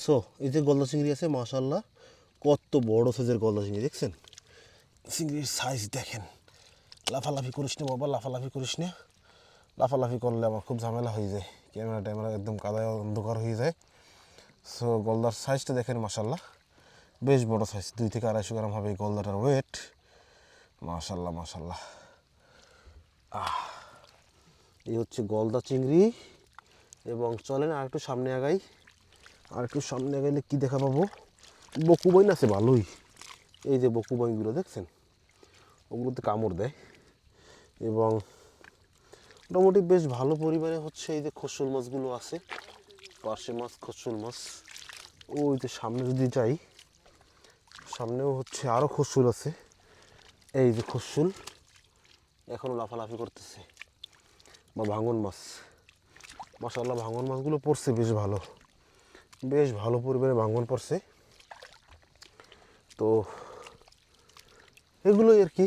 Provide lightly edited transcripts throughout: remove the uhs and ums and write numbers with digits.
So এই যে গলদা চিংড়ি আছে মাশাআল্লাহ, কত বড় সাইজের গলদা চিংড়ি দেখছেন। চিংড়ির সাইজ দেখেন। লাফালাফি করিস না বাবা, লাফালাফি করিস না, লাফালাফি করলে আমার খুব ঝামেলা হয়ে যায়, ক্যামেরা ট্যামেরা একদম কাদায় অন্ধকার হয়ে যায়। সো গলদার সাইজটা দেখেন মাশাআল্লাহ, বেশ বড় সাইজ, 2 থেকে 250 গ্রাম হবে এই গলদাটার ওয়েট। মাশাআল্লাহ মাশাআল্লাহ। এই হচ্ছে গলদা চিংড়ি। এবং চলেন আর একটু সামনে আগাই, আর একটু সামনে আগাইলে কী দেখা পাবো, বকুবাইন আছে ভালোই। এই যে বকুবাইনগুলো দেখছেন, ওগুলোতে কামড় দেয়। এবং মোটামুটি বেশ ভালো পরিমাণে হচ্ছে এই যে খসুল মাছগুলো আছে, পার্শে মাছ, খসুল মাছ। ওই যে সামনে যদি যাই, সামনেও হচ্ছে আরও খসুল আছে। এই যে খসুল এখনও লাফালাফি করতেছে, বা ভাঙন মাছ। মাশাআল্লাহ ভাঙন মাছগুলো পড়ছে বেশ ভালো, বেশ ভালো পরিমাণে ভাঙন পড়ছে। তো এগুলোই আর কি।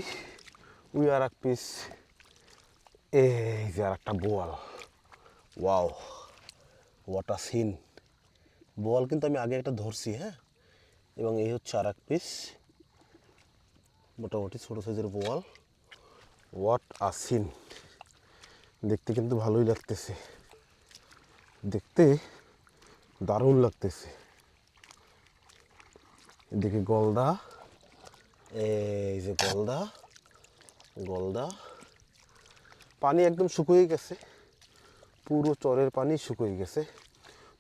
উই আর এক পিস। এই যে আর একটা বোয়াল, ওয়াও হোয়াট আ সিন। বোয়াল কিন্তু আমি আগে একটা ধরছি, হ্যাঁ। এবং এই হচ্ছে আর এক পিস, মোটামুটি ছোটো সাইজের বোয়াল। হোয়াট আ সিন, দেখতে কিন্তু ভালোই লাগতেছে, দেখতে দারুণ লাগতেছে। এদিকে গলদা, এই যে গলদা, গলদা। পানি একদম শুকিয়ে গেছে, পুরো চরের পানি শুকিয়ে গেছে।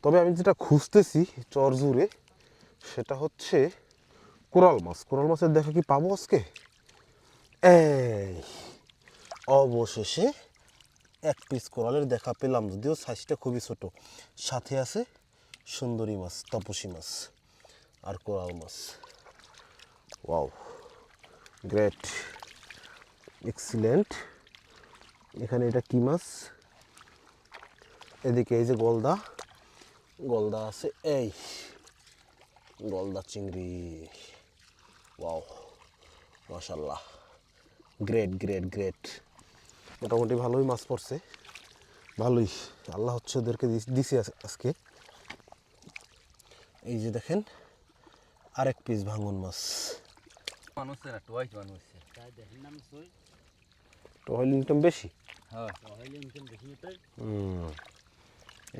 তবে আমি যেটা খুঁজতেছি চর জুড়ে, সেটা হচ্ছে কোরাল মাছ। কোরাল মাছের দেখা কি পাবো আজকে? এই অবশেষে এক পিস কোরালের দেখা পেলাম, যদিও সাইজটা খুবই ছোট। সাথে আছে সুন্দরী মাছ, তপসী মাছ আর কোরাল মাছ। Wow, great, excellent. এখানে এটা কি মাছ? এদিকে এই যে গলদা, গলদা আছে, এই গলদা চিংড়ি। ওয়াও মাশাআল্লাহ, গ্রেট গ্রেট গ্রেট। মোটামুটি ভালোই মাছ পড়ছে, ভালোই। আল্লাহ হচ্ছে ওদেরকে দিছে আজকে। এই যে দেখেন আরেক পিস ভাঙন মাছ। টহল ইনকাম বেশি,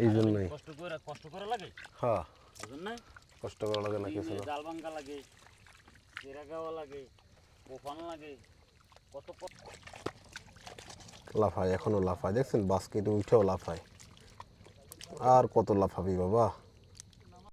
এই জন্যই কষ্ট করা লাগে। হ্যাঁ, বুঝেন না, কষ্ট করা লাগে না কিছু না। জাল ভাঙ্গা লাগে, চেরা গাওয়া লাগে, কোফান লাগে, কত লাফায়, এখনো লাফায়, দেখছেন বাস্কেটে উঠেও লাফায়। আর কত লাফাবি বাবা।